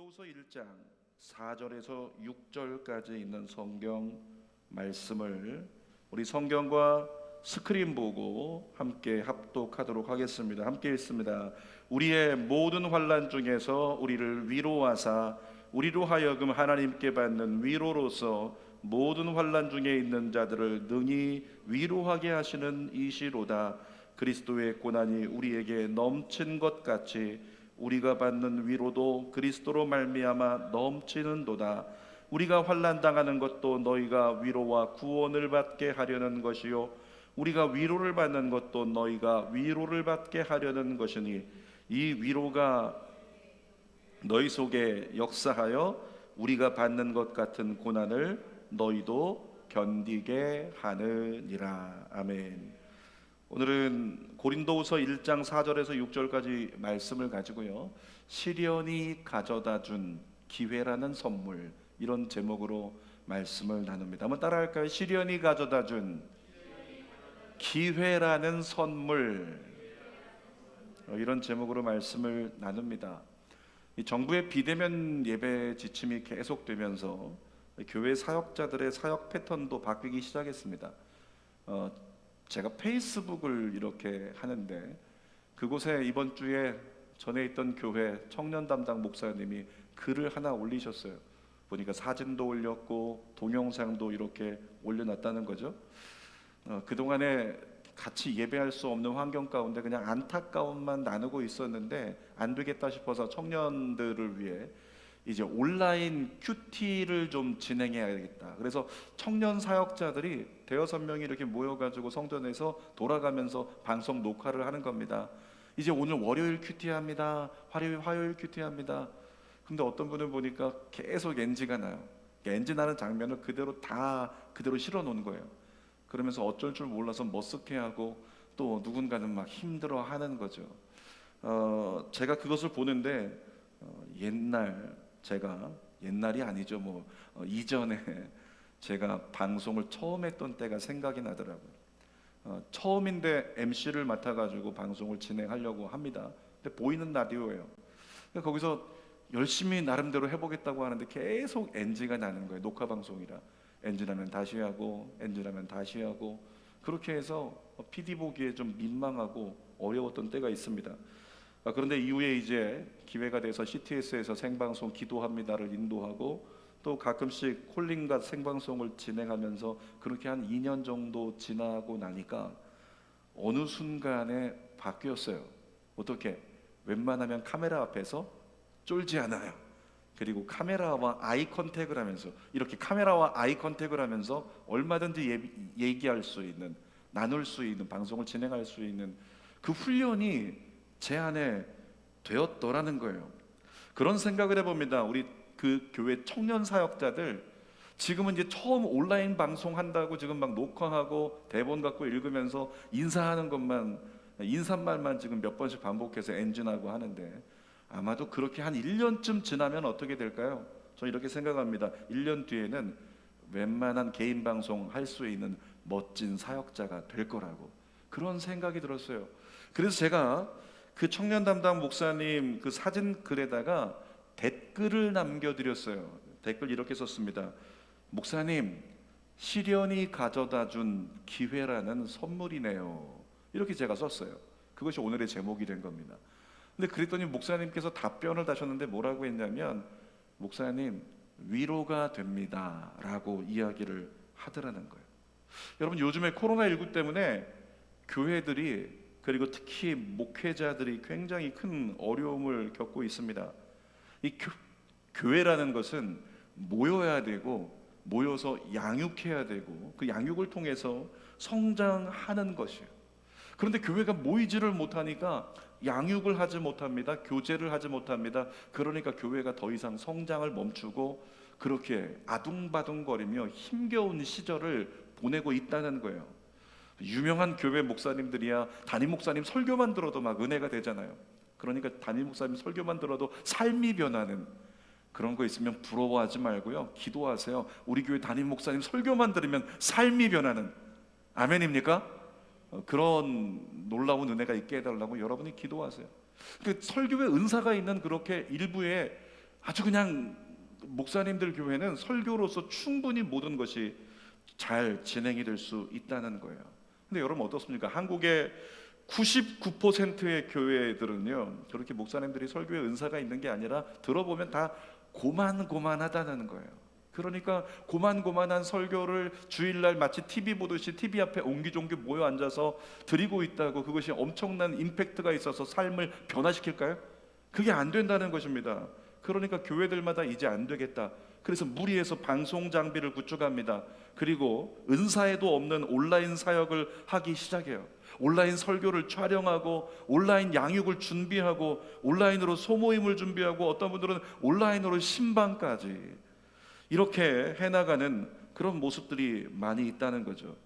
고린도후서 1장 4절에서 6절까지 있는 성경 말씀을 우리 성경과 스크린 보고 함께 합독하도록 하겠습니다. 함께 읽습니다. 우리의 모든 환난 중에서 우리를 위로하사 우리로 하여금 하나님께 받는 위로로서 모든 환난 중에 있는 자들을 능히 위로하게 하시는 이시로다. 그리스도의 고난이 우리에게 넘친 것 같이 우리가 받는 위로도 그리스도로 말미암아 넘치는도다. 우리가 환난 당하는 것도 너희가 위로와 구원을 받게 하려는 것이요 우리가 위로를 받는 것도 너희가 위로를 받게 하려는 것이니 이 위로가 너희 속에 역사하여 우리가 받는 것 같은 고난을 너희도 견디게 하느니라. 아멘. 오늘은 고린도후서 1장 4절에서 6절까지 말씀을 가지고요, 시련이 가져다준 기회라는 선물, 이런 제목으로 말씀을 나눕니다. 한번 따라할까요? 시련이 가져다준 기회라는 선물, 이런 제목으로 말씀을 나눕니다. 이 정부의 비대면 예배 지침이 계속되면서 교회 사역자들의 사역 패턴도 바뀌기 시작했습니다. 제가 페이스북을 이렇게 하는데 그곳에 이번 주에 전에 있던 교회 청년 담당 목사님이 글을 하나 올리셨어요. 보니까 사진도 올렸고 동영상도 이렇게 올려놨다는 거죠. 그동안에 같이 예배할 수 없는 환경 가운데 그냥 안타까움만 나누고 있었는데 안 되겠다 싶어서 청년들을 위해 이제 온라인 큐티를 좀 진행해야겠다. 그래서 청년 사역자들이 대여섯 명이 이렇게 모여가지고 성전에서 돌아가면서 방송 녹화를 하는 겁니다. 이제 오늘 월요일 큐티합니다. 화요일 큐티합니다. 근데 어떤 분을 보니까 계속 NG가 나요. NG 나는 장면을 그대로 실어 놓은 거예요. 그러면서 어쩔 줄 몰라서 머쓱해하고 또 누군가는 막 힘들어하는 거죠. 제가 그것을 보는데 옛날이 아니죠. 이전에 제가 방송을 처음 했던 때가 생각이 나더라고요. 처음인데 MC를 맡아가지고 방송을 진행하려고 합니다. 근데 보이는 라디오예요. 거기서 열심히 나름대로 해보겠다고 하는데 계속 NG가 나는 거예요. 녹화 방송이라 NG 나면 다시 하고 NG 나면 다시 하고, 그렇게 해서 PD 보기에 좀 민망하고 어려웠던 때가 있습니다. 그런데 이후에 이제 기회가 돼서 CTS에서 생방송 기도합니다를 인도하고 또 가끔씩 콜링과 생방송을 진행하면서 그렇게 한 2년 정도 지나고 나니까 어느 순간에 바뀌었어요. 어떻게? 웬만하면 카메라 앞에서 쫄지 않아요. 그리고 카메라와 아이 컨택을 하면서, 이렇게 카메라와 아이 컨택을 하면서 얼마든지 얘기할 수 있는, 나눌 수 있는, 방송을 진행할 수 있는 그 훈련이 제 안에 되었더라는 거예요. 그런 생각을 해봅니다. 우리 그 교회 청년 사역자들, 지금은 이제 처음 온라인 방송한다고 지금 막 녹화하고 대본 갖고 읽으면서 인사말만 지금 몇 번씩 반복해서 엔진하고 하는데, 아마도 그렇게 한 1년쯤 지나면 어떻게 될까요? 저는 이렇게 생각합니다. 1년 뒤에는 웬만한 개인 방송 할 수 있는 멋진 사역자가 될 거라고, 그런 생각이 들었어요. 그래서 제가 그 청년 담당 목사님 그 사진 글에다가 댓글을 남겨드렸어요. 댓글 이렇게 썼습니다. 목사님, 시련이 가져다 준 기회라는 선물이네요. 이렇게 제가 썼어요. 그것이 오늘의 제목이 된 겁니다. 근데 그랬더니 목사님께서 답변을 다셨는데 뭐라고 했냐면, 목사님, 위로가 됩니다 라고 이야기를 하더라는 거예요. 여러분, 요즘에 코로나19 때문에 교회들이, 그리고 특히 목회자들이 굉장히 큰 어려움을 겪고 있습니다. 이 교회라는 것은 모여야 되고, 모여서 양육해야 되고, 그 양육을 통해서 성장하는 것이에요. 그런데 교회가 모이지를 못하니까 양육을 하지 못합니다. 교제를 하지 못합니다. 그러니까 교회가 더 이상 성장을 멈추고 그렇게 아둥바둥거리며 힘겨운 시절을 보내고 있다는 거예요. 유명한 교회 목사님들이야 담임 목사님 설교만 들어도 막 은혜가 되잖아요. 그러니까 담임 목사님 설교만 들어도 삶이 변하는 그런 거 있으면 부러워하지 말고요, 기도하세요. 우리 교회 담임 목사님 설교만 들으면 삶이 변하는, 아멘입니까? 그런 놀라운 은혜가 있게 해달라고 여러분이 기도하세요. 그 설교에 은사가 있는 그렇게 일부의 아주 그냥 목사님들 교회는 설교로서 충분히 모든 것이 잘 진행이 될 수 있다는 거예요. 근데 여러분 어떻습니까? 한국의 99%의 교회들은요, 그렇게 목사님들이 설교에 은사가 있는 게 아니라 들어보면 다 고만고만하다는 거예요. 그러니까 고만고만한 설교를 주일날 마치 TV 보듯이 TV 앞에 옹기종기 모여 앉아서 드리고 있다고 그것이 엄청난 임팩트가 있어서 삶을 변화시킬까요? 그게 안 된다는 것입니다. 그러니까 교회들마다 이제 안 되겠다. 그래서 무리해서 방송 장비를 구축합니다. 그리고 은사에도 없는 온라인 사역을 하기 시작해요. 온라인 설교를 촬영하고 온라인 양육을 준비하고 온라인으로 소모임을 준비하고 어떤 분들은 온라인으로 신방까지 이렇게 해나가는 그런 모습들이 많이 있다는 거죠.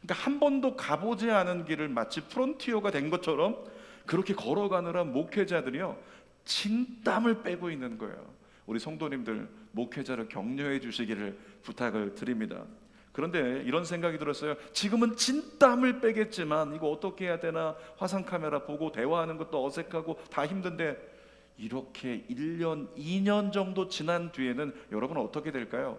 그러니까 한 번도 가보지 않은 길을 마치 프론티어가 된 것처럼 그렇게 걸어가느라 목회자들이요 진땀을 빼고 있는 거예요. 우리 성도님들 목회자를 격려해 주시기를 부탁을 드립니다. 그런데 이런 생각이 들었어요. 지금은 진땀을 빼겠지만 이거 어떻게 해야 되나, 화상 카메라 보고 대화하는 것도 어색하고 다 힘든데 이렇게 1년, 2년 정도 지난 뒤에는 여러분 어떻게 될까요?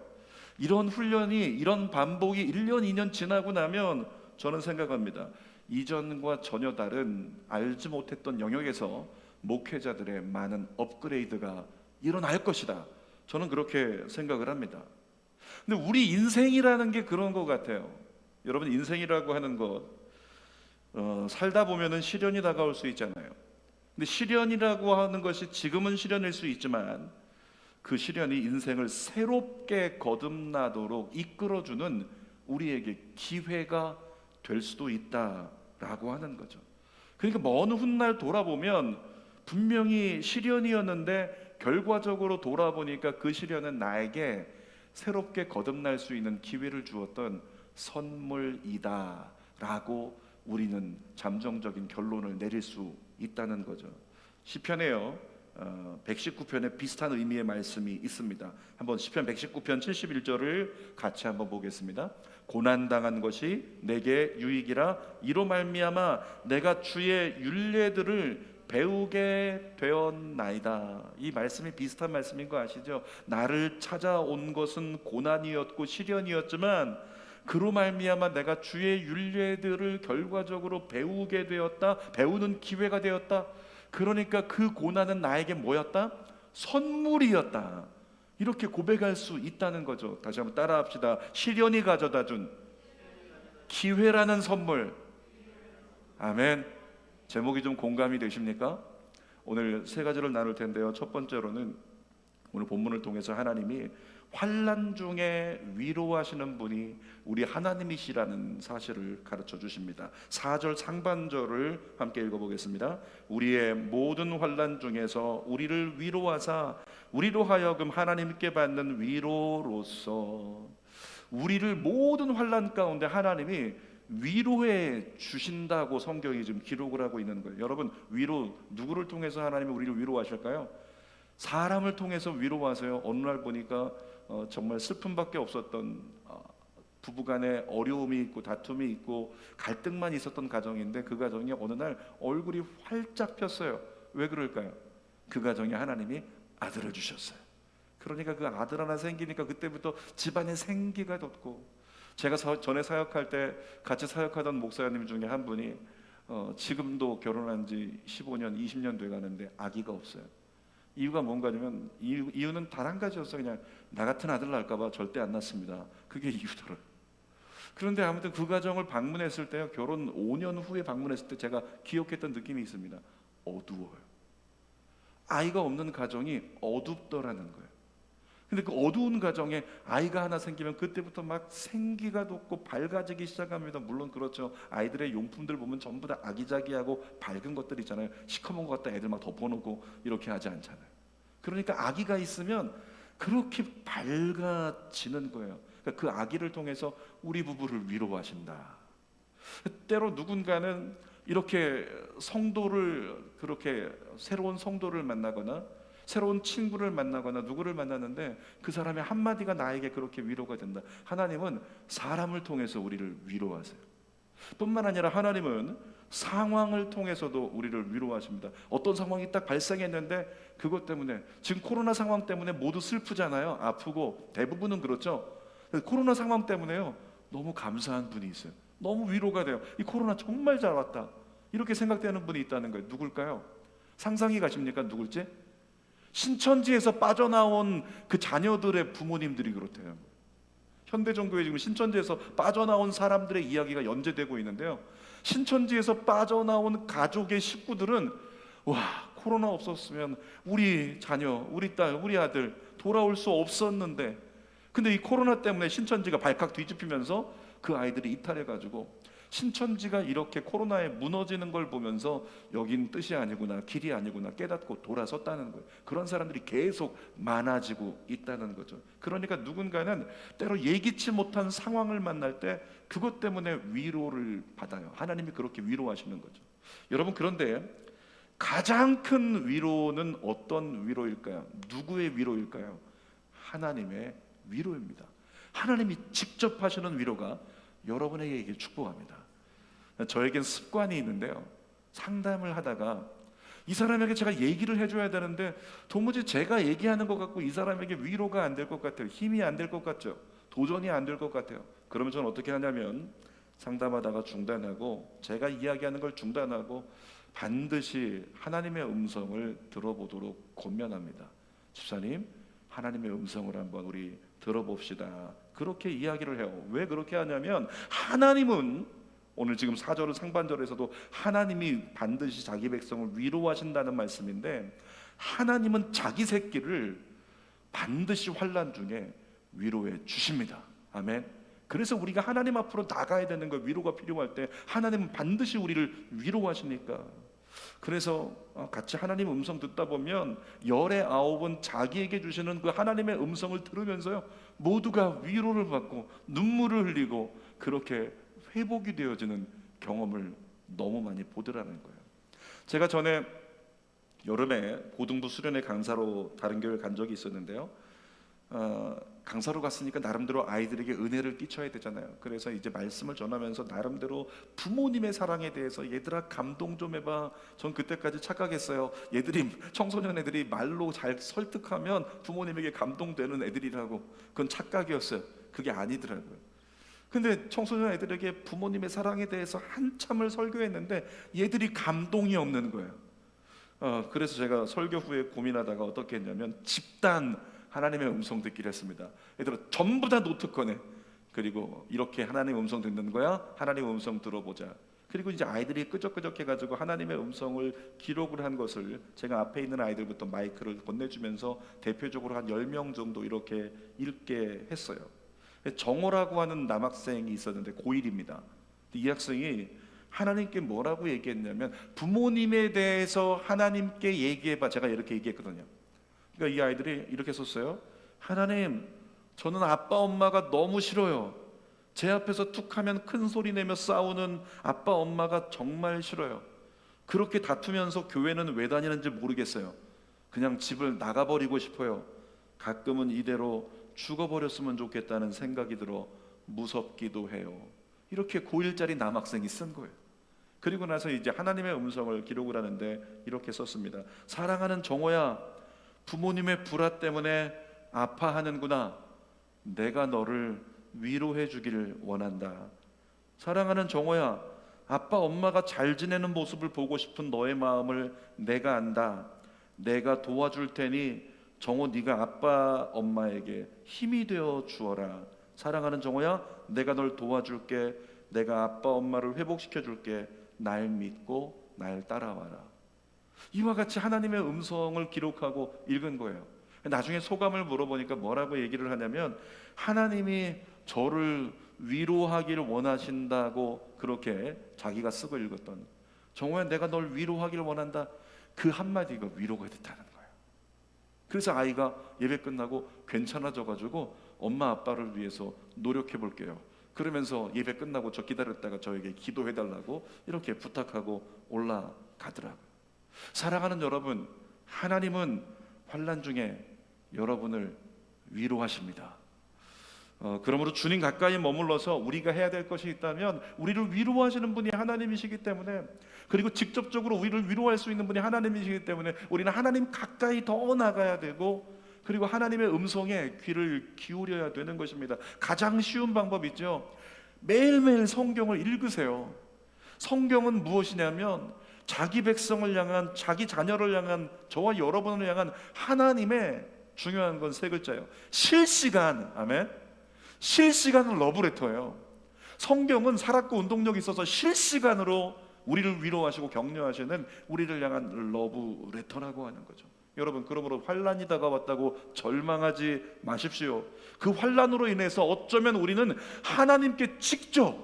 이런 훈련이, 이런 반복이 1년, 2년 지나고 나면 저는 생각합니다. 이전과 전혀 다른 알지 못했던 영역에서 목회자들의 많은 업그레이드가 일어날 것이다. 저는 그렇게 생각을 합니다. 근데 우리 인생이라는 게 그런 것 같아요. 여러분 인생이라고 하는 것 살다 보면은 시련이 다가올 수 있잖아요. 근데 시련이라고 하는 것이 지금은 시련일 수 있지만 그 시련이 인생을 새롭게 거듭나도록 이끌어주는 우리에게 기회가 될 수도 있다라고 하는 거죠. 그러니까 먼 훗날 돌아보면 분명히 시련이었는데 결과적으로 돌아보니까 그 시련은 나에게 새롭게 거듭날 수 있는 기회를 주었던 선물이다라고 우리는 잠정적인 결론을 내릴 수 있다는 거죠. 시편에요 119편에 비슷한 의미의 말씀이 있습니다. 한번 시편 119편 71절을 같이 한번 보겠습니다. 고난당한 것이 내게 유익이라 이로 말미암아 내가 주의 율례들을 배우게 되었나이다. 이 말씀이 비슷한 말씀인 거 아시죠? 나를 찾아온 것은 고난이었고 시련이었지만 그로 말미암아 내가 주의 율례들을 결과적으로 배우게 되었다. 배우는 기회가 되었다. 그러니까 그 고난은 나에게 뭐였다? 선물이었다. 이렇게 고백할 수 있다는 거죠. 다시 한번 따라합시다. 시련이 가져다 준 기회라는 선물. 아멘. 제목이 좀 공감이 되십니까? 오늘 세 가지를 나눌 텐데요. 첫 번째로는 오늘 본문을 통해서 하나님이 환난 중에 위로하시는 분이 우리 하나님이시라는 사실을 가르쳐 주십니다. 4절 상반절을 함께 읽어보겠습니다. 우리의 모든 환난 중에서 우리를 위로하사 우리로 하여금 하나님께 받는 위로로서 우리를 모든 환난 가운데 하나님이 위로해 주신다고 성경이 지금 기록을 하고 있는 거예요. 여러분 위로 누구를 통해서 하나님이 우리를 위로하실까요? 사람을 통해서 위로하세요. 어느 날 보니까 정말 슬픔밖에 없었던 부부간에 어려움이 있고 다툼이 있고 갈등만 있었던 가정인데 그 가정이 어느 날 얼굴이 활짝 폈어요. 왜 그럴까요? 그 가정에 하나님이 아들을 주셨어요. 그러니까 그 아들 하나 생기니까 그때부터 집안에 생기가 돋고, 제가 전에 사역할 때 같이 사역하던 목사님 중에 한 분이 지금도 결혼한 지 15년, 20년 돼 가는데 아기가 없어요. 이유가 뭔가냐면 이유는 단 한 가지였어요. 그냥 나 같은 아들 낳을까봐 절대 안 낳습니다. 그게 이유더라고요. 그런데 아무튼 그 가정을 방문했을 때요, 결혼 5년 후에 방문했을 때 제가 기억했던 느낌이 있습니다. 어두워요. 아이가 없는 가정이 어둡더라는 거예요. 근데 그 어두운 가정에 아이가 하나 생기면 그때부터 막 생기가 돋고 밝아지기 시작합니다. 물론 그렇죠. 아이들의 용품들 보면 전부 다 아기자기하고 밝은 것들 있잖아요. 시커먼 것 갖다 애들 막 덮어놓고 이렇게 하지 않잖아요. 그러니까 아기가 있으면 그렇게 밝아지는 거예요. 그러니까 그 아기를 통해서 우리 부부를 위로하신다. 때로 누군가는 이렇게 성도를, 그렇게 새로운 성도를 만나거나 새로운 친구를 만나거나 누구를 만나는데 그 사람의 한마디가 나에게 그렇게 위로가 된다. 하나님은 사람을 통해서 우리를 위로하세요. 뿐만 아니라 하나님은 상황을 통해서도 우리를 위로하십니다. 어떤 상황이 딱 발생했는데 그것 때문에 지금 코로나 상황 때문에 모두 슬프잖아요. 아프고 대부분은 그렇죠. 코로나 상황 때문에요. 너무 감사한 분이 있어요. 너무 위로가 돼요. 이 코로나 정말 잘 왔다. 이렇게 생각되는 분이 있다는 거예요. 누굴까요? 상상이 가십니까? 누굴지? 신천지에서 빠져나온 그 자녀들의 부모님들이 그렇대요. 현대종교에 지금 신천지에서 빠져나온 사람들의 이야기가 연재되고 있는데요. 신천지에서 빠져나온 가족의 식구들은 와, 코로나 없었으면 우리 자녀, 우리 딸, 우리 아들 돌아올 수 없었는데, 근데 이 코로나 때문에 신천지가 발칵 뒤집히면서 그 아이들이 이탈해가지고 신천지가 이렇게 코로나에 무너지는 걸 보면서 여긴 뜻이 아니구나, 길이 아니구나 깨닫고 돌아섰다는 거예요. 그런 사람들이 계속 많아지고 있다는 거죠. 그러니까 누군가는 때로 예기치 못한 상황을 만날 때 그것 때문에 위로를 받아요. 하나님이 그렇게 위로하시는 거죠. 여러분, 그런데 가장 큰 위로는 어떤 위로일까요? 누구의 위로일까요? 하나님의 위로입니다. 하나님이 직접 하시는 위로가 여러분에게 축복합니다. 저에겐 습관이 있는데요, 상담을 하다가 이 사람에게 제가 얘기를 해줘야 되는데 도무지 제가 얘기하는 것 같고 이 사람에게 위로가 안 될 것 같아요. 힘이 안 될 것 같죠. 도전이 안 될 것 같아요. 그러면 저는 어떻게 하냐면 상담하다가 중단하고, 제가 이야기하는 걸 중단하고 반드시 하나님의 음성을 들어보도록 권면합니다. 집사님, 하나님의 음성을 한번 우리 들어봅시다. 그렇게 이야기를 해요. 왜 그렇게 하냐면 하나님은 오늘 지금 4절 상반절에서도 하나님이 반드시 자기 백성을 위로하신다는 말씀인데, 하나님은 자기 새끼를 반드시 환난 중에 위로해 주십니다. 아멘. 그래서 우리가 하나님 앞으로 나가야 되는 거예요. 위로가 필요할 때 하나님은 반드시 우리를 위로하시니까. 그래서 같이 하나님 음성 듣다 보면 열의 아홉은 자기에게 주시는 그 하나님의 음성을 들으면서요, 모두가 위로를 받고 눈물을 흘리고 그렇게 회복이 되어지는 경험을 너무 많이 보더라는 거예요. 제가 전에 여름에 고등부 수련회 강사로 다른 교회 간 적이 있었는데요, 강사로 갔으니까 나름대로 아이들에게 은혜를 끼쳐야 되잖아요. 그래서 이제 말씀을 전하면서 나름대로 부모님의 사랑에 대해서, 얘들아 감동 좀 해봐. 전 그때까지 착각했어요. 얘들이, 청소년 애들이 말로 잘 설득하면 부모님에게 감동되는 애들이라고. 그건 착각이었어요. 그게 아니더라고요. 근데 청소년 애들에게 부모님의 사랑에 대해서 한참을 설교했는데 얘들이 감동이 없는 거예요. 그래서 제가 설교 후에 고민하다가 어떻게 했냐면 집단 하나님의 음성 듣기를 했습니다. 얘들아 전부 다 노트 꺼내. 그리고 이렇게 하나님의 음성 듣는 거야. 하나님의 음성 들어보자. 그리고 이제 아이들이 끄적끄적해가지고 하나님의 음성을 기록을 한 것을 제가 앞에 있는 아이들부터 마이크를 건네주면서 대표적으로 한 10명 정도 이렇게 읽게 했어요. 정호라고 하는 남학생이 있었는데 고1입니다. 이 학생이 하나님께 뭐라고 얘기했냐면, 부모님에 대해서 하나님께 얘기해봐. 제가 이렇게 얘기했거든요. 그러니까 이 아이들이 이렇게 썼어요. 하나님, 저는 아빠 엄마가 너무 싫어요. 제 앞에서 툭 하면 큰 소리 내며 싸우는 아빠 엄마가 정말 싫어요. 그렇게 다투면서 교회는 왜 다니는지 모르겠어요. 그냥 집을 나가버리고 싶어요. 가끔은 이대로 죽어버렸으면 좋겠다는 생각이 들어 무섭기도 해요. 이렇게 고1짜리 남학생이 쓴 거예요. 그리고 나서 이제 하나님의 음성을 기록을 하는데 이렇게 썼습니다. 사랑하는 정호야, 부모님의 불화 때문에 아파하는구나. 내가 너를 위로해 주기를 원한다. 사랑하는 정호야, 아빠 엄마가 잘 지내는 모습을 보고 싶은 너의 마음을 내가 안다. 내가 도와줄 테니 정호, 네가 아빠 엄마에게 힘이 되어 주어라. 사랑하는 정호야, 내가 널 도와줄게. 내가 아빠 엄마를 회복시켜 줄게. 날 믿고 날 따라와라. 이와 같이 하나님의 음성을 기록하고 읽은 거예요. 나중에 소감을 물어보니까 뭐라고 얘기를 하냐면, 하나님이 저를 위로하기를 원하신다고 그렇게 자기가 쓰고 읽었던, 정호야 내가 널 위로하기를 원한다, 그 한마디가 위로가 됐다는 거예요. 그래서 아이가 예배 끝나고 괜찮아져가지고 엄마 아빠를 위해서 노력해 볼게요. 그러면서 예배 끝나고 저 기다렸다가 저에게 기도해달라고 이렇게 부탁하고 올라가더라고요. 사랑하는 여러분, 하나님은 환난 중에 여러분을 위로하십니다. 그러므로 주님 가까이 머물러서 우리가 해야 될 것이 있다면 우리를 위로하시는 분이 하나님이시기 때문에, 그리고 직접적으로 우리를 위로할 수 있는 분이 하나님이시기 때문에 우리는 하나님 가까이 더 나가야 되고, 그리고 하나님의 음성에 귀를 기울여야 되는 것입니다. 가장 쉬운 방법이죠. 매일매일 성경을 읽으세요. 성경은 무엇이냐면 자기 백성을 향한, 자기 자녀를 향한, 저와 여러분을 향한 하나님의, 중요한 건 세 글자예요. 실시간, 아멘. 실시간 러브레터예요. 성경은 살았고 운동력이 있어서 실시간으로 우리를 위로하시고 격려하시는 우리를 향한 러브레터라고 하는 거죠. 여러분, 그러므로 환난이 다가왔다고 절망하지 마십시오. 그 환난으로 인해서 어쩌면 우리는 하나님께 직접,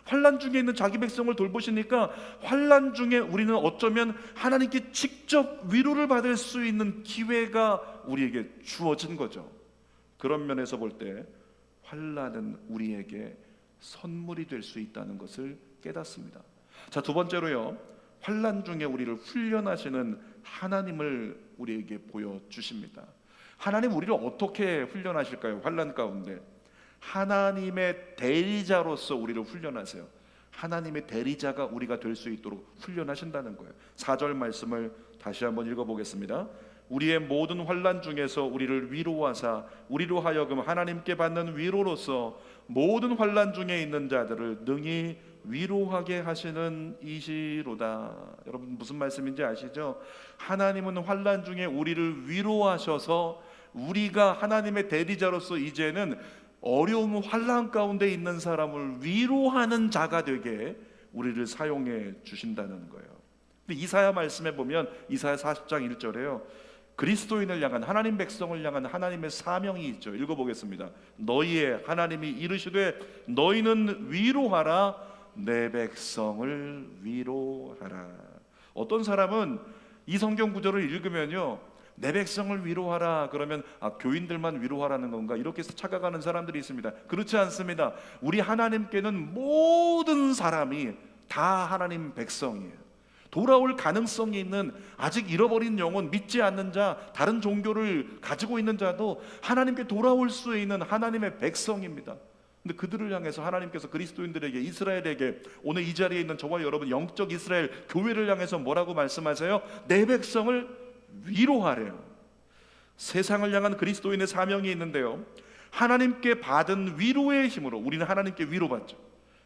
환난 중에 있는 자기 백성을 돌보시니까 환난 중에 우리는 어쩌면 하나님께 직접 위로를 받을 수 있는 기회가 우리에게 주어진 거죠. 그런 면에서 볼 때 환난은 우리에게 선물이 될 수 있다는 것을 깨닫습니다. 자, 두 번째로요, 환난 중에 우리를 훈련하시는 하나님을 우리에게 보여주십니다. 하나님 우리를 어떻게 훈련하실까요? 환난 가운데 하나님의 대리자로서 우리를 훈련하세요. 하나님의 대리자가 우리가 될 수 있도록 훈련하신다는 거예요. 4절 말씀을 다시 한번 읽어보겠습니다. 우리의 모든 환난 중에서 우리를 위로하사 우리로 하여금 하나님께 받는 위로로서 모든 환난 중에 있는 자들을 능히 위로하게 하시는 이시로다. 여러분, 무슨 말씀인지 아시죠? 하나님은 환난 중에 우리를 위로하셔서 우리가 하나님의 대리자로서 이제는 어려움, 환난 가운데 있는 사람을 위로하는 자가 되게 우리를 사용해 주신다는 거예요. 근데 이사야 말씀에 보면 이사야 40장 1절에요, 그리스도인을 향한, 하나님 백성을 향한 하나님의 사명이 있죠. 읽어보겠습니다. 너희의 하나님이 이르시되 너희는 위로하라, 내 백성을 위로하라. 어떤 사람은 이 성경 구절을 읽으면요, 내 백성을 위로하라 그러면 교인들만 위로하라는 건가, 이렇게 착각하는 사람들이 있습니다. 그렇지 않습니다. 우리 하나님께는 모든 사람이 다 하나님 백성이에요. 돌아올 가능성이 있는, 아직 잃어버린 영혼, 믿지 않는 자, 다른 종교를 가지고 있는 자도 하나님께 돌아올 수 있는 하나님의 백성입니다. 근데 그들을 향해서 하나님께서 그리스도인들에게, 이스라엘에게, 오늘 이 자리에 있는 저와 여러분 영적 이스라엘 교회를 향해서 뭐라고 말씀하세요? 내 백성을 위로하래요. 세상을 향한 그리스도인의 사명이 있는데요, 하나님께 받은 위로의 힘으로 우리는 하나님께 위로받죠.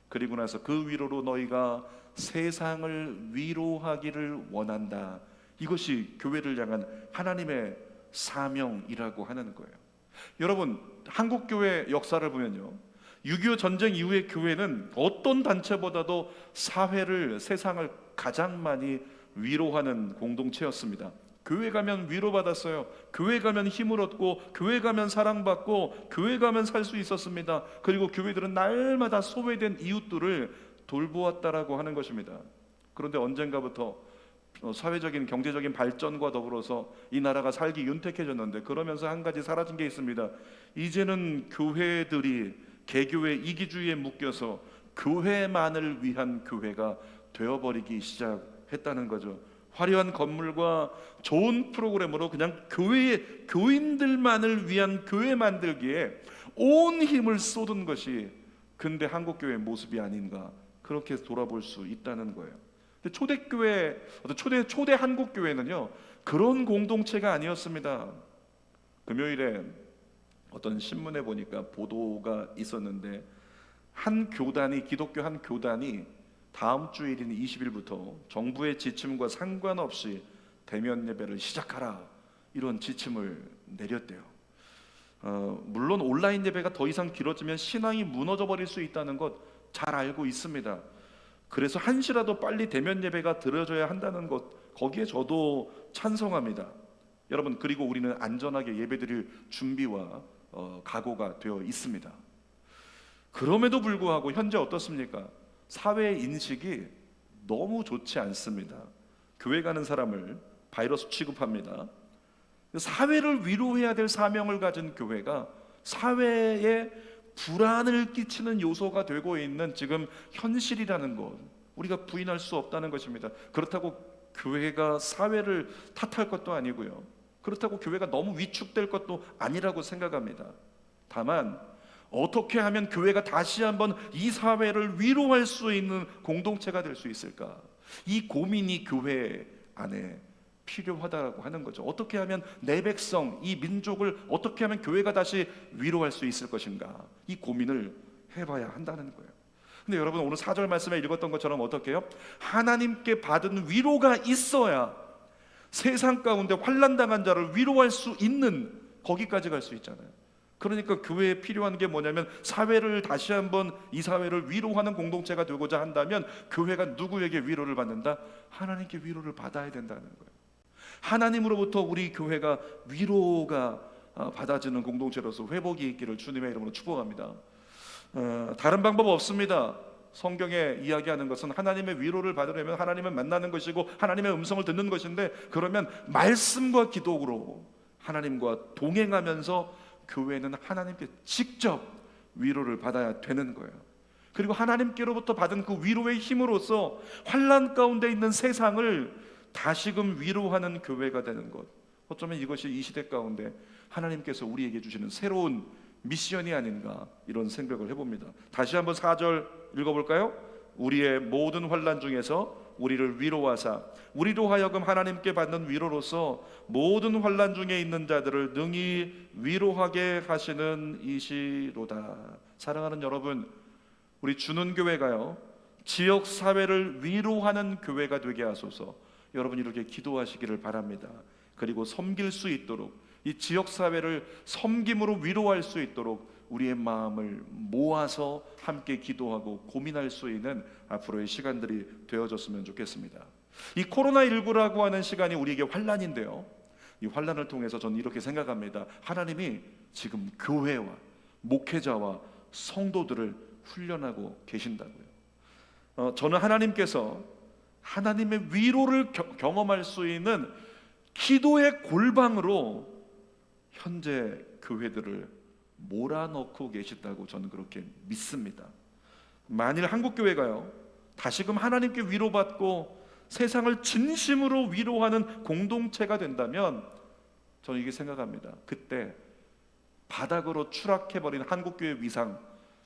그리고 나서 그 위로로 너희가 세상을 위로하기를 원한다. 이것이 교회를 향한 하나님의 사명이라고 하는 거예요. 여러분, 한국 교회 역사를 보면요, 6.25 전쟁 이후의 교회는 어떤 단체보다도 사회를, 세상을 가장 많이 위로하는 공동체였습니다. 교회 가면 위로받았어요. 교회 가면 힘을 얻고, 교회 가면 사랑받고, 교회 가면 살 수 있었습니다. 그리고 교회들은 날마다 소외된 이웃들을 돌보았다라고 하는 것입니다. 그런데 언젠가부터 사회적인, 경제적인 발전과 더불어서 이 나라가 살기 윤택해졌는데, 그러면서 한 가지 사라진 게 있습니다. 이제는 교회들이 개교의 이기주의에 묶여서 교회만을 위한 교회가 되어버리기 시작했다는 거죠. 화려한 건물과 좋은 프로그램으로 그냥 교회의 교인들만을 위한 교회 만들기에 온 힘을 쏟은 것이 근대 한국교회의 모습이 아닌가, 그렇게 돌아볼 수 있다는 거예요. 근데 초대교회, 초대 한국교회는요, 그런 공동체가 아니었습니다. 금요일에 어떤 신문에 보니까 보도가 있었는데, 한 교단이, 기독교 한 교단이 다음 주일인 20일부터 정부의 지침과 상관없이 대면 예배를 시작하라, 이런 지침을 내렸대요. 물론 온라인 예배가 더 이상 길어지면 신앙이 무너져 버릴 수 있다는 것 잘 알고 있습니다. 그래서 한시라도 빨리 대면 예배가 드려져야 한다는 것, 거기에 저도 찬성합니다. 여러분, 그리고 우리는 안전하게 예배드릴 준비와 각오가 되어 있습니다. 그럼에도 불구하고 현재 어떻습니까? 사회 인식이 너무 좋지 않습니다. 교회 가는 사람을 바이러스 취급합니다. 사회를 위로해야 될 사명을 가진 교회가 사회에 불안을 끼치는 요소가 되고 있는 지금 현실이라는 것, 우리가 부인할 수 없다는 것입니다. 그렇다고 교회가 사회를 탓할 것도 아니고요, 그렇다고 교회가 너무 위축될 것도 아니라고 생각합니다. 다만 어떻게 하면 교회가 다시 한번 이 사회를 위로할 수 있는 공동체가 될 수 있을까? 이 고민이 교회 안에 필요하다고 하는 거죠. 어떻게 하면 내 백성, 이 민족을 어떻게 하면 교회가 다시 위로할 수 있을 것인가, 이 고민을 해봐야 한다는 거예요. 근데 여러분, 오늘 4절 말씀에 읽었던 것처럼 어떻게 해요? 하나님께 받은 위로가 있어야 세상 가운데 환난당한 자를 위로할 수 있는, 거기까지 갈 수 있잖아요. 그러니까 교회에 필요한 게 뭐냐면, 사회를 다시 한번, 이 사회를 위로하는 공동체가 되고자 한다면 교회가 누구에게 위로를 받는다? 하나님께 위로를 받아야 된다는 거예요. 하나님으로부터 우리 교회가 위로가 받아지는 공동체로서 회복이 있기를 주님의 이름으로 축복합니다. 다른 방법 없습니다. 성경에 이야기하는 것은 하나님의 위로를 받으려면 하나님을 만나는 것이고 하나님의 음성을 듣는 것인데, 그러면 말씀과 기도로 하나님과 동행하면서 교회는 하나님께 직접 위로를 받아야 되는 거예요. 그리고 하나님께로부터 받은 그 위로의 힘으로써 환난 가운데 있는 세상을 다시금 위로하는 교회가 되는 것, 어쩌면 이것이 이 시대 가운데 하나님께서 우리에게 주시는 새로운 미션이 아닌가, 이런 생각을 해봅니다. 다시 한번 4절 읽어볼까요? 우리의 모든 환난 중에서 우리를 위로하사 우리로 하여금 하나님께 받는 위로로서 모든 환난 중에 있는 자들을 능히 위로하게 하시는 이시로다. 사랑하는 여러분, 우리 주는 교회가요, 지역 사회를 위로하는 교회가 되게 하소서. 여러분, 이렇게 기도하시기를 바랍니다. 그리고 섬길 수 있도록, 이 지역 사회를 섬김으로 위로할 수 있도록 우리의 마음을 모아서 함께 기도하고 고민할 수 있는 앞으로의 시간들이 되어졌으면 좋겠습니다. 이 코로나19라고 하는 시간이 우리에게 환난인데요, 이 환난을 통해서 저는 이렇게 생각합니다. 하나님이 지금 교회와 목회자와 성도들을 훈련하고 계신다고요. 저는 하나님께서 하나님의 위로를 경험할 수 있는 기도의 골방으로 현재 교회들을 몰아넣고 계시다고 저는 그렇게 믿습니다. 만일 한국교회가요, 다시금 하나님께 위로받고 세상을 진심으로 위로하는 공동체가 된다면, 저는 이게 생각합니다. 그때 바닥으로 추락해버린 한국교회 위상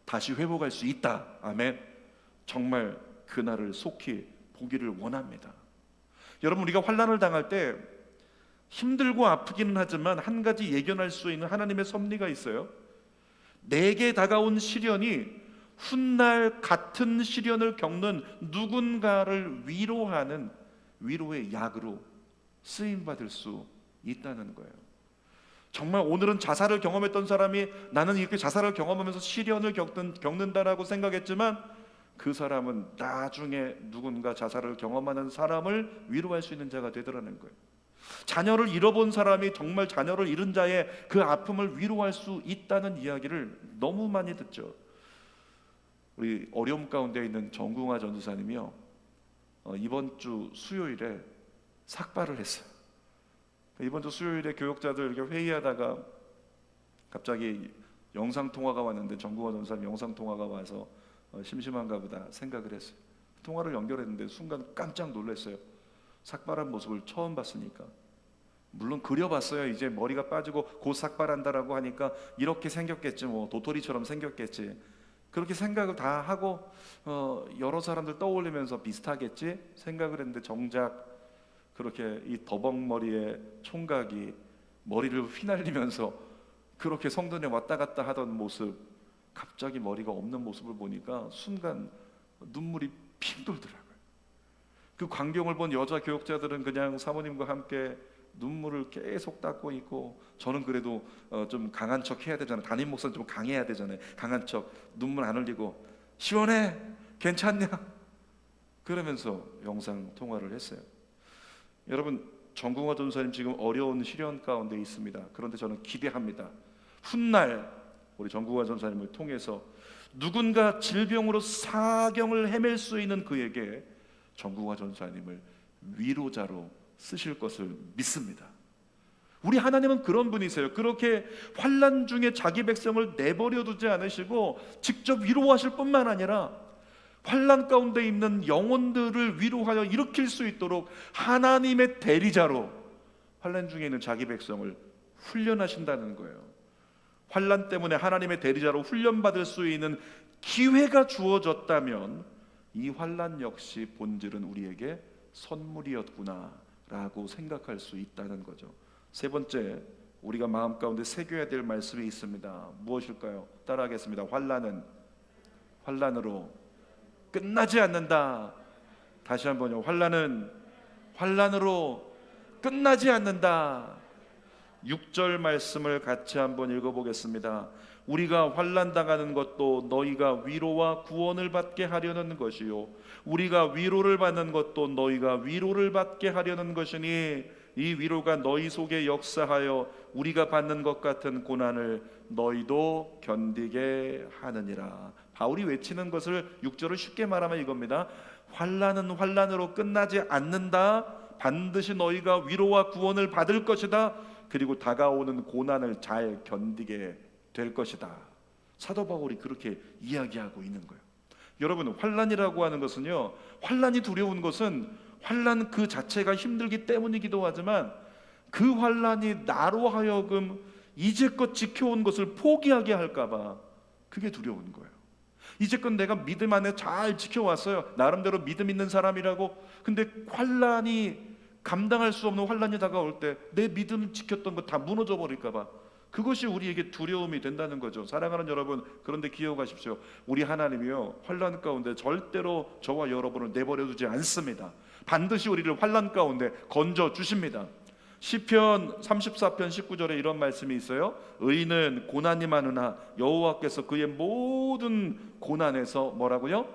다시 회복할 수 있다. 아멘. 정말 그날을 속히 보기를 원합니다. 여러분, 우리가 환난을 당할 때 힘들고 아프기는 하지만 한 가지 예견할 수 있는 하나님의 섭리가 있어요. 내게 다가온 시련이 훗날 같은 시련을 겪는 누군가를 위로하는 위로의 약으로 쓰임받을 수 있다는 거예요. 정말 오늘은 자살을 경험했던 사람이 나는 이렇게 자살을 경험하면서 시련을 겪는다라고 생각했지만, 그 사람은 나중에 누군가 자살을 경험하는 사람을 위로할 수 있는 자가 되더라는 거예요. 자녀를 잃어본 사람이 정말 자녀를 잃은 자의 그 아픔을 위로할 수 있다는 이야기를 너무 많이 듣죠. 우리 어려움 가운데 있는 정궁화 전도사님이요, 이번 주 수요일에 삭발을 했어요. 이번 주 수요일에 교역자들 이렇게 회의하다가 갑자기 영상통화가 왔는데, 정궁화 전도사님 영상통화가 와서 심심한가 보다 생각을 했어요. 통화를 연결했는데 순간 깜짝 놀랐어요. 삭발한 모습을 처음 봤으니까. 물론 그려봤어요. 이제 머리가 빠지고 곧 삭발한다라고 하니까 이렇게 생겼겠지, 뭐 도토리처럼 생겼겠지, 그렇게 생각을 다 하고 여러 사람들 떠올리면서 비슷하겠지 생각을 했는데, 정작 그렇게 이 더벅머리의 총각이 머리를 휘날리면서 그렇게 성전에 왔다 갔다 하던 모습, 갑자기 머리가 없는 모습을 보니까 순간 눈물이 핑 돌더라고요. 그 광경을 본 여자 교역자들은 그냥 사모님과 함께 눈물을 계속 닦고 있고, 저는 그래도 좀 강한 척 해야 되잖아요. 담임 목사는 좀 강해야 되잖아요. 강한 척, 눈물 안 흘리고 시원해? 괜찮냐? 그러면서 영상 통화를 했어요. 여러분, 정궁화 전사님 지금 어려운 시련 가운데 있습니다. 그런데 저는 기대합니다. 훗날 우리 정궁화 전사님을 통해서 누군가 질병으로 사경을 헤맬 수 있는 그에게 정궁화 전사님을 위로자로 쓰실 것을 믿습니다. 우리 하나님은 그런 분이세요. 그렇게 환난 중에 자기 백성을 내버려 두지 않으시고 직접 위로하실 뿐만 아니라 환난 가운데 있는 영혼들을 위로하여 일으킬 수 있도록 하나님의 대리자로 환난 중에 있는 자기 백성을 훈련하신다는 거예요. 환난 때문에 하나님의 대리자로 훈련받을 수 있는 기회가 주어졌다면 이 환난 역시 본질은 우리에게 선물이었구나라고 생각할 수 있다는 거죠. 세 번째, 우리가 마음 가운데 새겨야 될 말씀이 있습니다. 무엇일까요? 따라하겠습니다. 환난은 환난으로 끝나지 않는다. 다시 한번요. 환난은 환난으로 끝나지 않는다. 6절 말씀을 같이 한번 읽어보겠습니다. 우리가 환난 당하는 것도 너희가 위로와 구원을 받게 하려는 것이요 우리가 위로를 받는 것도 너희가 위로를 받게 하려는 것이니 이 위로가 너희 속에 역사하여 우리가 받는 것 같은 고난을 너희도 견디게 하느니라. 바울이 외치는 것을 6절을 쉽게 말하면 이겁니다. 환난은 환난으로 끝나지 않는다. 반드시 너희가 위로와 구원을 받을 것이다. 그리고 다가오는 고난을 잘 견디게 될 것이다. 사도 바울이 그렇게 이야기하고 있는 거예요. 여러분, 환난이라고 하는 것은요, 환난이 두려운 것은 환난 그 자체가 힘들기 때문이기도 하지만 그 환난이 나로 하여금 이제껏 지켜온 것을 포기하게 할까봐 그게 두려운 거예요. 이제껏 내가 믿음 안에 잘 지켜왔어요. 나름대로 믿음 있는 사람이라고. 근데 환난이 감당할 수 없는 환난이 다가올 때 내 믿음 지켰던 거 다 무너져 버릴까봐 그것이 우리에게 두려움이 된다는 거죠. 사랑하는 여러분, 그런데 기억하십시오. 우리 하나님이요, 환난 가운데 절대로 저와 여러분을 내버려 두지 않습니다. 반드시 우리를 환난 가운데 건져 주십니다. 시편 34편 19절에 이런 말씀이 있어요. 의인은 고난이 많으나 여호와께서 그의 모든 고난에서 뭐라고요?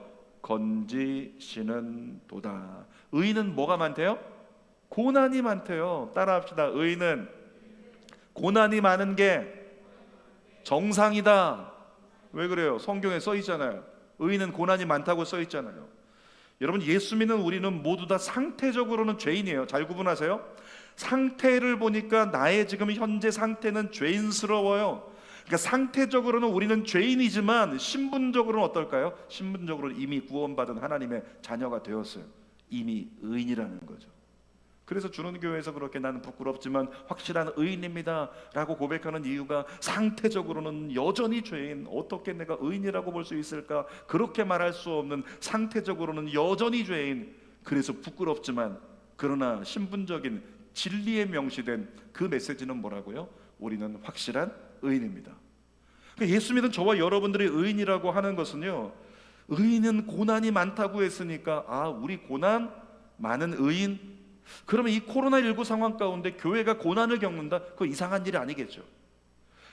건지시는 도다. 의인은 뭐가 많대요? 고난이 많대요. 따라합시다. 의인은 고난이 많은 게 정상이다. 왜 그래요? 성경에 써 있잖아요. 의인은 고난이 많다고 써 있잖아요. 여러분, 예수 믿는 우리는 모두 다 상태적으로는 죄인이에요. 잘 구분하세요. 상태를 보니까 나의 지금 현재 상태는 죄인스러워요. 그러니까 상태적으로는 우리는 죄인이지만 신분적으로는 어떨까요? 신분적으로는 이미 구원받은 하나님의 자녀가 되었어요. 이미 의인이라는 거죠. 그래서 주는 교회에서 그렇게 나는 부끄럽지만 확실한 의인입니다 라고 고백하는 이유가 상태적으로는 여전히 죄인, 어떻게 내가 의인이라고 볼 수 있을까? 그렇게 말할 수 없는 상태적으로는 여전히 죄인, 그래서 부끄럽지만 그러나 신분적인 진리에 명시된 그 메시지는 뭐라고요? 우리는 확실한 의인입니다. 예수 믿은 저와 여러분들이 의인이라고 하는 것은요, 의인은 고난이 많다고 했으니까 우리 고난 많은 의인, 그러면 이 코로나19 상황 가운데 교회가 고난을 겪는다? 그거 이상한 일이 아니겠죠.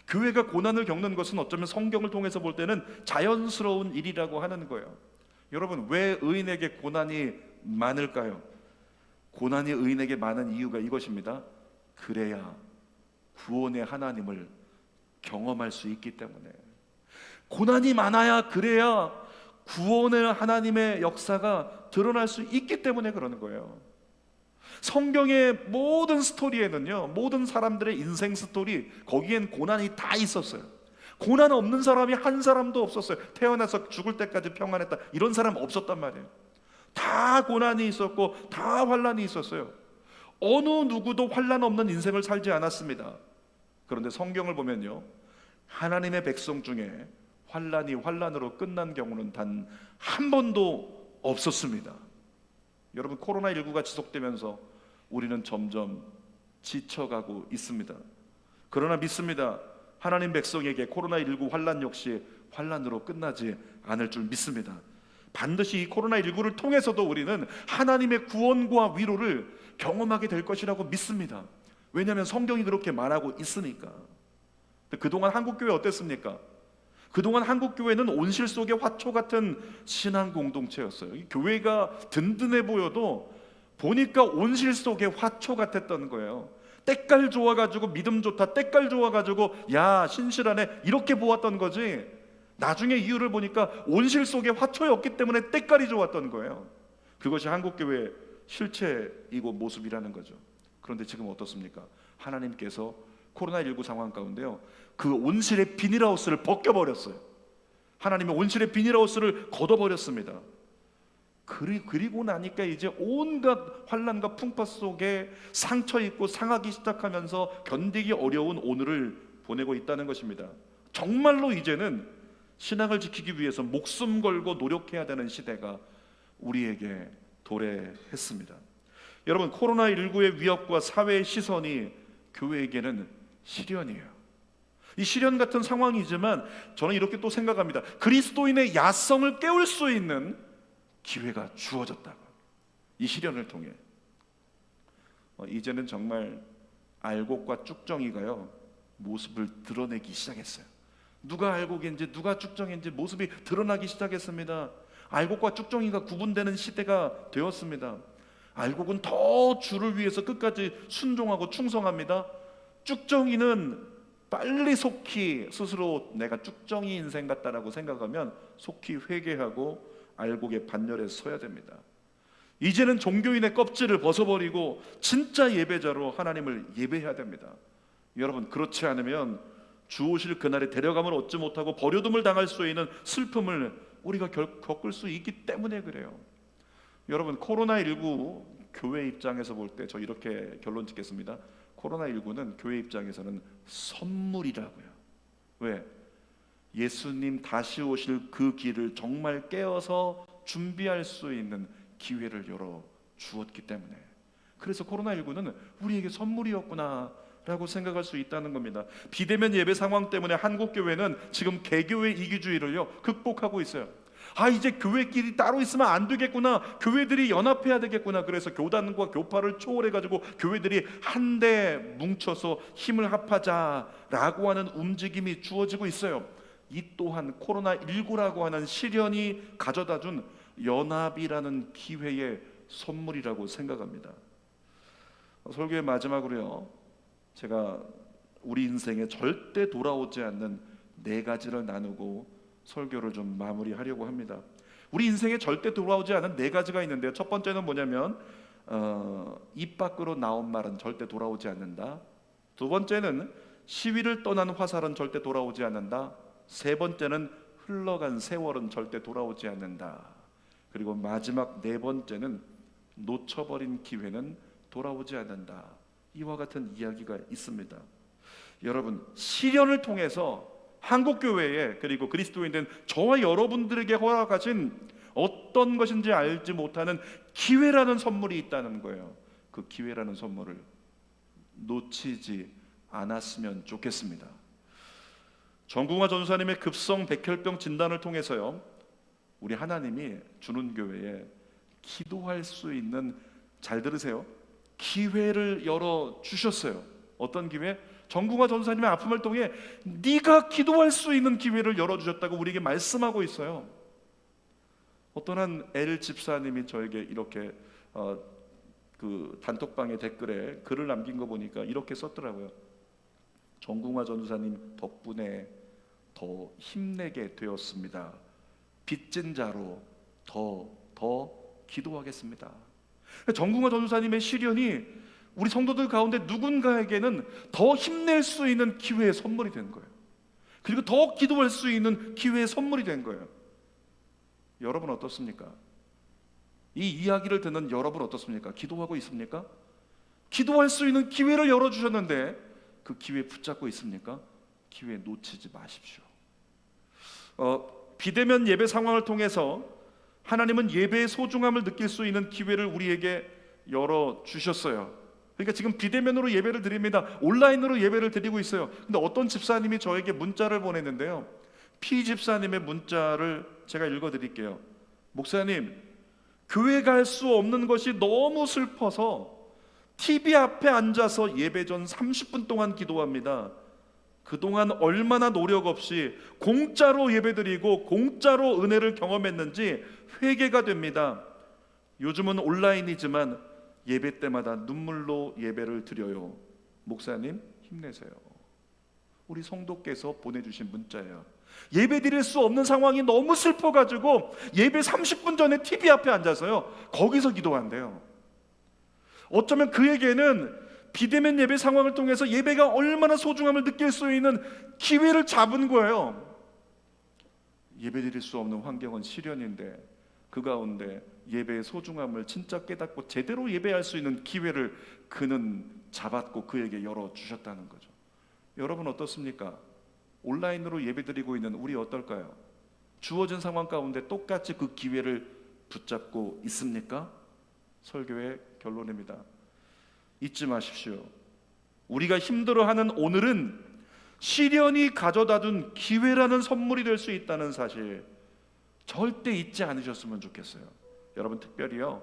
교회가 고난을 겪는 것은 어쩌면 성경을 통해서 볼 때는 자연스러운 일이라고 하는 거예요. 여러분, 왜 의인에게 고난이 많을까요? 고난이 의인에게 많은 이유가 이것입니다. 그래야 구원의 하나님을 경험할 수 있기 때문에. 고난이 많아야 그래야 구원의 하나님의 역사가 드러날 수 있기 때문에 그러는 거예요. 성경의 모든 스토리에는요, 모든 사람들의 인생 스토리, 거기엔 고난이 다 있었어요. 고난 없는 사람이 한 사람도 없었어요. 태어나서 죽을 때까지 평안했다, 이런 사람 없었단 말이에요. 다 고난이 있었고 다 환난이 있었어요. 어느 누구도 환난 없는 인생을 살지 않았습니다. 그런데 성경을 보면요, 하나님의 백성 중에 환난이 환난으로 끝난 경우는 단 한 번도 없었습니다. 여러분, 코로나19가 지속되면서 우리는 점점 지쳐가고 있습니다. 그러나 믿습니다. 하나님 백성에게 코로나19 환난 역시 환난으로 끝나지 않을 줄 믿습니다. 반드시 이 코로나19를 통해서도 우리는 하나님의 구원과 위로를 경험하게 될 것이라고 믿습니다. 왜냐하면 성경이 그렇게 말하고 있으니까. 그동안 한국교회 어땠습니까? 그동안 한국교회는 온실 속의 화초 같은 신앙 공동체였어요. 교회가 든든해 보여도 보니까 온실 속의 화초 같았던 거예요. 때깔 좋아가지고 믿음 좋다, 때깔 좋아가지고 야 신실하네, 이렇게 보았던 거지, 나중에 이유를 보니까 온실 속의 화초였기 때문에 때깔이 좋았던 거예요. 그것이 한국교회의 실체이고 모습이라는 거죠. 그런데 지금 어떻습니까? 하나님께서 코로나19 상황 가운데요, 그 온실의 비닐하우스를 벗겨버렸어요. 하나님의 온실의 비닐하우스를 걷어버렸습니다. 그리고 나니까 이제 온갖 환난과 풍파 속에 상처 입고 상하기 시작하면서 견디기 어려운 오늘을 보내고 있다는 것입니다. 정말로 이제는 신앙을 지키기 위해서 목숨 걸고 노력해야 되는 시대가 우리에게 도래했습니다. 여러분, 코로나19의 위협과 사회의 시선이 교회에게는 시련이에요. 이 시련 같은 상황이지만 저는 이렇게 또 생각합니다. 그리스도인의 야성을 깨울 수 있는 기회가 주어졌다고. 이 시련을 통해 이제는 정말 알곡과 쭉정이가요 모습을 드러내기 시작했어요. 누가 알곡인지 누가 쭉정인지 모습이 드러나기 시작했습니다. 알곡과 쭉정이가 구분되는 시대가 되었습니다. 알곡은 더 주를 위해서 끝까지 순종하고 충성합니다. 쭉정이는 빨리 속히 스스로 내가 쭉정이 인생 같다라고 생각하면 속히 회개하고 알곡의 반열에 서야 됩니다. 이제는 종교인의 껍질을 벗어버리고 진짜 예배자로 하나님을 예배해야 됩니다. 여러분, 그렇지 않으면 주 오실 그날에 데려감을 얻지 못하고 버려둠을 당할 수 있는 슬픔을 우리가 겪을 수 있기 때문에 그래요. 여러분, 코로나19 교회 입장에서 볼 때 저 이렇게 결론 짓겠습니다. 코로나19는 교회 입장에서는 선물이라고요. 왜? 예수님 다시 오실 그 길을 정말 깨어서 준비할 수 있는 기회를 열어 주었기 때문에. 그래서 코로나19는 우리에게 선물이었구나 라고 생각할 수 있다는 겁니다. 비대면 예배 상황 때문에 한국 교회는 지금 개교의 이기주의를요 극복하고 있어요. 이제 교회끼리 따로 있으면 안 되겠구나, 교회들이 연합해야 되겠구나. 그래서 교단과 교파를 초월해가지고 교회들이 한데 뭉쳐서 힘을 합하자라고 하는 움직임이 주어지고 있어요. 이 또한 코로나19라고 하는 시련이 가져다준 연합이라는 기회의 선물이라고 생각합니다. 설교의 마지막으로요, 제가 우리 인생에 절대 돌아오지 않는 4가지를 나누고 설교를 좀 마무리하려고 합니다. 우리 인생에 절대 돌아오지 않은 4가지가 있는데요. 첫 번째는 뭐냐면 입 밖으로 나온 말은 절대 돌아오지 않는다. 두 번째는 시위를 떠난 화살은 절대 돌아오지 않는다. 세 번째는 흘러간 세월은 절대 돌아오지 않는다. 그리고 마지막 4번째는 놓쳐버린 기회는 돌아오지 않는다. 이와 같은 이야기가 있습니다. 여러분, 시련을 통해서 한국교회에 그리고 그리스도인된 저와 여러분들에게 허락하신 어떤 것인지 알지 못하는 기회라는 선물이 있다는 거예요. 그 기회라는 선물을 놓치지 않았으면 좋겠습니다. 정궁화 전사님의 급성 백혈병 진단을 통해서요, 우리 하나님이 주는 교회에 기도할 수 있는, 잘 들으세요, 기회를 열어 주셨어요. 어떤 기회? 정궁화 전사님의 아픔을 통해 네가 기도할 수 있는 기회를 열어주셨다고 우리에게 말씀하고 있어요. 어떤 한 L 집사님이 저에게 이렇게 그 단톡방의 댓글에 글을 남긴 거 보니까 이렇게 썼더라고요. 정궁화 전사님 덕분에 더 힘내게 되었습니다. 빚진 자로 더 기도하겠습니다. 정궁화 전사님의 시련이 우리 성도들 가운데 누군가에게는 더 힘낼 수 있는 기회의 선물이 된 거예요. 그리고 더 기도할 수 있는 기회의 선물이 된 거예요. 여러분 어떻습니까? 이 이야기를 듣는 여러분 어떻습니까? 기도하고 있습니까? 기도할 수 있는 기회를 열어주셨는데 그 기회 붙잡고 있습니까? 기회 놓치지 마십시오. 비대면 예배 상황을 통해서 하나님은 예배의 소중함을 느낄 수 있는 기회를 우리에게 열어주셨어요. 그러니까 지금 비대면으로 예배를 드립니다. 온라인으로 예배를 드리고 있어요. 근데 어떤 집사님이 저에게 문자를 보냈는데요, P 집사님의 문자를 제가 읽어드릴게요. 목사님, 교회 갈 수 없는 것이 너무 슬퍼서 TV 앞에 앉아서 예배 전 30분 동안 기도합니다. 그동안 얼마나 노력 없이 공짜로 예배드리고 공짜로 은혜를 경험했는지 회개가 됩니다. 요즘은 온라인이지만 예배 때마다 눈물로 예배를 드려요. 목사님 힘내세요. 우리 성도께서 보내주신 문자예요. 예배 드릴 수 없는 상황이 너무 슬퍼가지고 예배 30분 전에 TV 앞에 앉아서요, 거기서 기도한대요. 어쩌면 그에게는 비대면 예배 상황을 통해서 예배가 얼마나 소중함을 느낄 수 있는 기회를 잡은 거예요. 예배 드릴 수 없는 환경은 시련인데 그 가운데 예배의 소중함을 진짜 깨닫고 제대로 예배할 수 있는 기회를 그는 잡았고 그에게 열어주셨다는 거죠. 여러분 어떻습니까? 온라인으로 예배드리고 있는 우리 어떨까요? 주어진 상황 가운데 똑같이 그 기회를 붙잡고 있습니까? 설교의 결론입니다. 잊지 마십시오. 우리가 힘들어하는 오늘은 시련이 가져다준 기회라는 선물이 될 수 있다는 사실 절대 잊지 않으셨으면 좋겠어요. 여러분, 특별히요,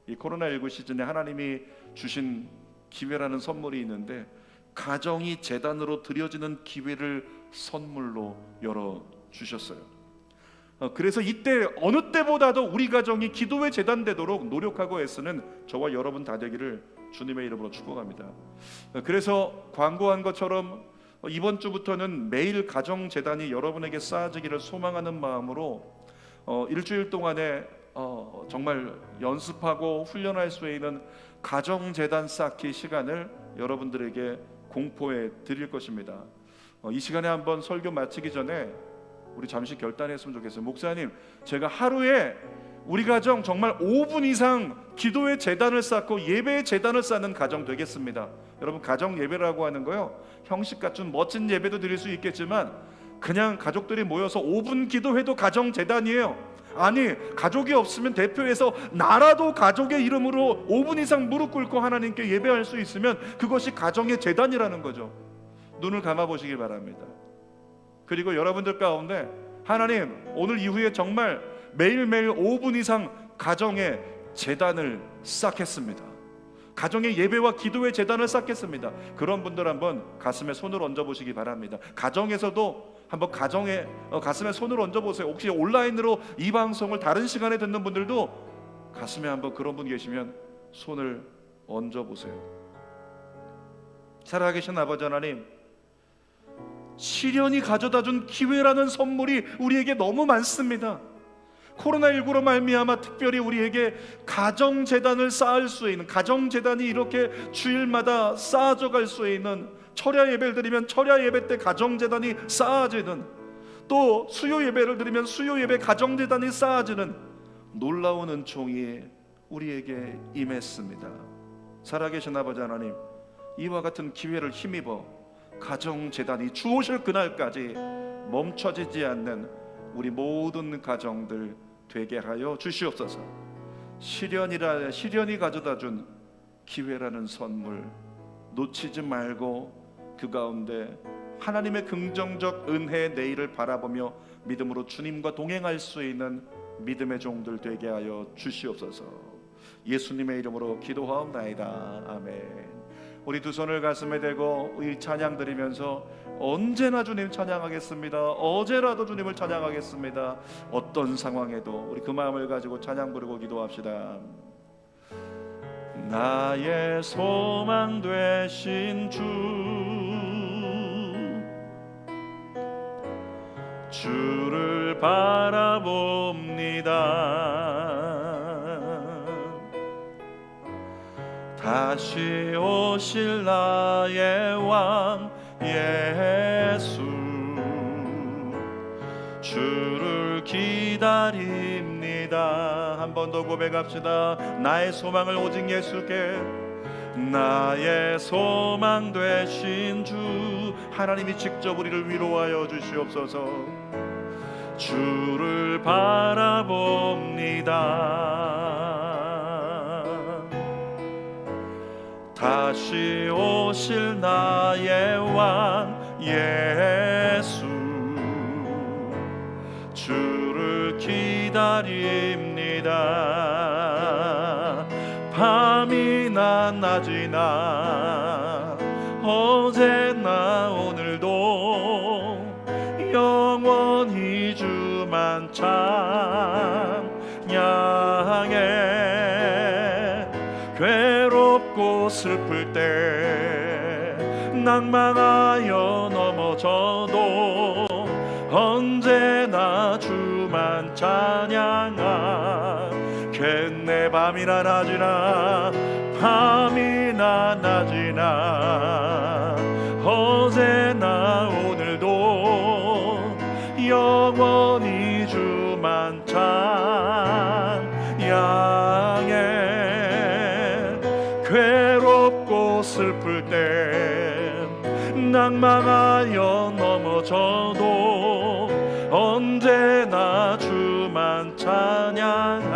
이 코로나19 시즌에 하나님이 주신 기회라는 선물이 있는데, 가정이 재단으로 드려지는 기회를 선물로 열어주셨어요. 그래서 이때 어느 때보다도 우리 가정이 기도의 재단 되도록 노력하고 애쓰는 저와 여러분 다 되기를 주님의 이름으로 축복합니다. 그래서 광고한 것처럼 이번 주부터는 매일 가정재단이 여러분에게 쌓아지기를 소망하는 마음으로 일주일 동안에 정말 연습하고 훈련할 수 있는 가정재단 쌓기 시간을 여러분들에게 공포해 드릴 것입니다. 이 시간에 한번 설교 마치기 전에 우리 잠시 결단했으면 좋겠어요. 목사님, 제가 하루에 우리 가정 정말 5분 이상 기도의 재단을 쌓고 예배의 재단을 쌓는 가정 되겠습니다. 여러분, 가정 예배라고 하는 거요, 형식 갖춘 멋진 예배도 드릴 수 있겠지만 그냥 가족들이 모여서 5분 기도해도 가정 재단이에요. 아니, 가족이 없으면 대표해서 나라도 가족의 이름으로 5분 이상 무릎 꿇고 하나님께 예배할 수 있으면 그것이 가정의 재단이라는 거죠. 눈을 감아 보시기 바랍니다. 그리고 여러분들 가운데 하나님, 오늘 이후에 정말 매일매일 5분 이상 가정의 재단을 쌓겠습니다, 가정의 예배와 기도의 재단을 쌓겠습니다. 그런 분들 한번 가슴에 손을 얹어 보시기 바랍니다. 가정에서도 한번 가슴에 손을 얹어 보세요. 혹시 온라인으로 이 방송을 다른 시간에 듣는 분들도 가슴에 한번 그런 분 계시면 손을 얹어 보세요. 살아계신 아버지 하나님, 시련이 가져다준 기회라는 선물이 우리에게 너무 많습니다. 코로나19로 말미암아 특별히 우리에게 가정재단을 쌓을 수 있는, 가정재단이 이렇게 주일마다 쌓아져 갈 수 있는, 철야 예배를 드리면 철야 예배 때 가정재단이 쌓아지는, 또 수요 예배를 드리면 수요 예배 가정재단이 쌓아지는 놀라운 은총이 우리에게 임했습니다. 살아계신 아버지 하나님, 이와 같은 기회를 힘입어 가정재단이 주오실 그날까지 멈춰지지 않는 우리 모든 가정들 되게 하여 주시옵소서. 시련이 가져다준 기회라는 선물 놓치지 말고 그 가운데 하나님의 긍정적 은혜의 내일을 바라보며 믿음으로 주님과 동행할 수 있는 믿음의 종들 되게 하여 주시옵소서. 예수님의 이름으로 기도하옵나이다. 아멘. 우리 두 손을 가슴에 대고 이 찬양 드리면서 언제나 주님 찬양하겠습니다. 어제라도 주님을 찬양하겠습니다. 어떤 상황에도 우리 그 마음을 가지고 찬양 부르고 기도합시다. 나의 소망 되신 주를 바라봅니다. 다시 오실 나의 왕 예수, 주를 기다립니다. 한 번 더 고백합시다. 나의 소망을 오직 예수께, 나의 소망 되신 주 하나님이 직접 우리를 위로하여 주시옵소서. 주를 바라봅니다. 다시 오실 나의 왕 예수, 주를 기다립니다. 밤이나 낮이나 어제나 오늘도 영원히 주만 찬양해. 괴롭고 슬플 때 낭망하여 넘어져도 언제나 주만 찬양하겠네. 밤이나 낮이나 밤이나 낮이나 어제나 오늘도 영원히 주만 찬양해. 괴롭고 슬플 때 낭망하여 넘어져도 언제나 주만 찬양